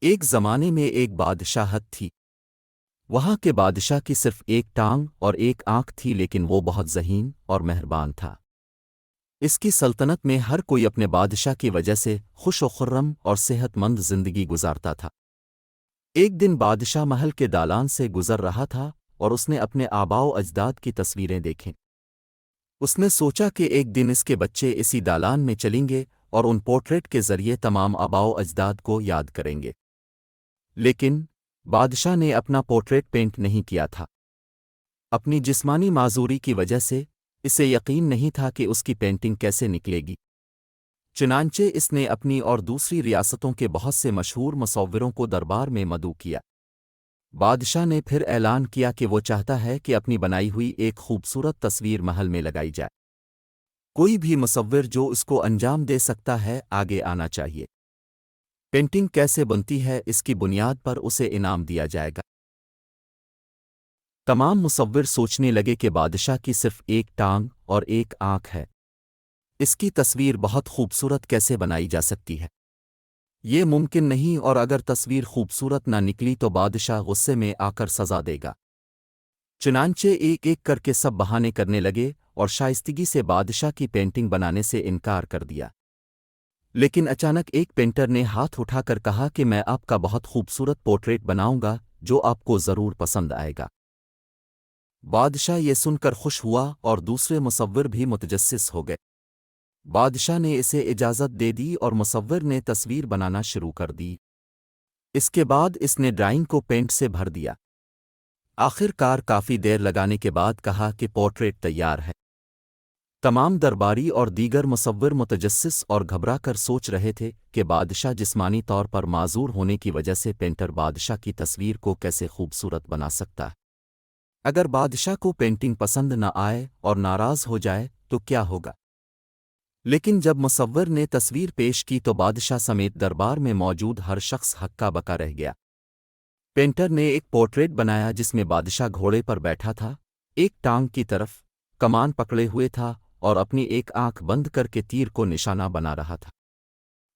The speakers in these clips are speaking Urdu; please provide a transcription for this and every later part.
ایک زمانے میں ایک بادشاہت تھی۔ وہاں کے بادشاہ کی صرف ایک ٹانگ اور ایک آنکھ تھی، لیکن وہ بہت ذہین اور مہربان تھا۔ اس کی سلطنت میں ہر کوئی اپنے بادشاہ کی وجہ سے خوش و خرم اور صحت مند زندگی گزارتا تھا۔ ایک دن بادشاہ محل کے دالان سے گزر رہا تھا اور اس نے اپنے آباء و اجداد کی تصویریں دیکھیں۔ اس نے سوچا کہ ایک دن اس کے بچے اسی دالان میں چلیں گے اور ان پورٹریٹ کے ذریعے تمام آباء و اجداد کو یاد کریں گے۔ لیکن بادشاہ نے اپنا پورٹریٹ پینٹ نہیں کیا تھا۔ اپنی جسمانی معذوری کی وجہ سے اسے یقین نہیں تھا کہ اس کی پینٹنگ کیسے نکلے گی۔ چنانچہ اس نے اپنی اور دوسری ریاستوں کے بہت سے مشہور مصوروں کو دربار میں مدعو کیا۔ بادشاہ نے پھر اعلان کیا کہ وہ چاہتا ہے کہ اپنی بنائی ہوئی ایک خوبصورت تصویر محل میں لگائی جائے۔ کوئی بھی مصور جو اس کو انجام دے سکتا ہے آگے آنا چاہیے۔ پینٹنگ کیسے بنتی ہے اس کی بنیاد پر اسے انعام دیا جائے گا۔ تمام مصور سوچنے لگے کہ بادشاہ کی صرف ایک ٹانگ اور ایک آنکھ ہے، اس کی تصویر بہت خوبصورت کیسے بنائی جا سکتی ہے؟ یہ ممکن نہیں، اور اگر تصویر خوبصورت نہ نکلی تو بادشاہ غصے میں آ کر سزا دے گا۔ چنانچہ ایک ایک کر کے سب بہانے کرنے لگے اور شائستگی سے بادشاہ کی پینٹنگ بنانے سے انکار کر دیا۔ لیکن اچانک ایک پینٹر نے ہاتھ اٹھا کر کہا کہ میں آپ کا بہت خوبصورت پورٹریٹ بناؤں گا جو آپ کو ضرور پسند آئے گا۔ بادشاہ یہ سن کر خوش ہوا اور دوسرے مصور بھی متجسس ہو گئے۔ بادشاہ نے اسے اجازت دے دی اور مصور نے تصویر بنانا شروع کر دی۔ اس کے بعد اس نے ڈرائنگ کو پینٹ سے بھر دیا۔ آخر کار کافی دیر لگانے کے بعد کہا کہ پورٹریٹ تیار ہے۔ تمام درباری اور دیگر مصور متجسس اور گھبرا کر سوچ رہے تھے کہ بادشاہ جسمانی طور پر معذور ہونے کی وجہ سے پینٹر بادشاہ کی تصویر کو کیسے خوبصورت بنا سکتا ہے۔ اگر بادشاہ کو پینٹنگ پسند نہ آئے اور ناراض ہو جائے تو کیا ہوگا؟ لیکن جب مصور نے تصویر پیش کی تو بادشاہ سمیت دربار میں موجود ہر شخص ہکا بکا رہ گیا۔ پینٹر نے ایک پورٹریٹ بنایا جس میں بادشاہ گھوڑے پر بیٹھا تھا، ایک ٹانگ کی طرف کمان پکڑے ہوئے تھا اور اپنی ایک آنکھ بند کر کے تیر کو نشانہ بنا رہا تھا۔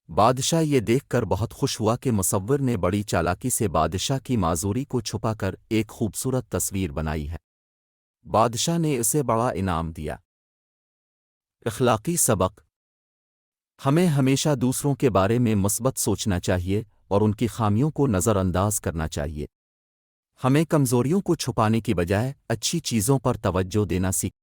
بادشاہ یہ دیکھ کر بہت خوش ہوا کہ مصور نے بڑی چالاکی سے بادشاہ کی معذوری کو چھپا کر ایک خوبصورت تصویر بنائی ہے۔ بادشاہ نے اسے بڑا انعام دیا۔ اخلاقی سبق: ہمیں ہمیشہ دوسروں کے بارے میں مثبت سوچنا چاہیے اور ان کی خامیوں کو نظر انداز کرنا چاہیے۔ ہمیں کمزوریوں کو چھپانے کی بجائے اچھی چیزوں پر توجہ دینا سیکھنا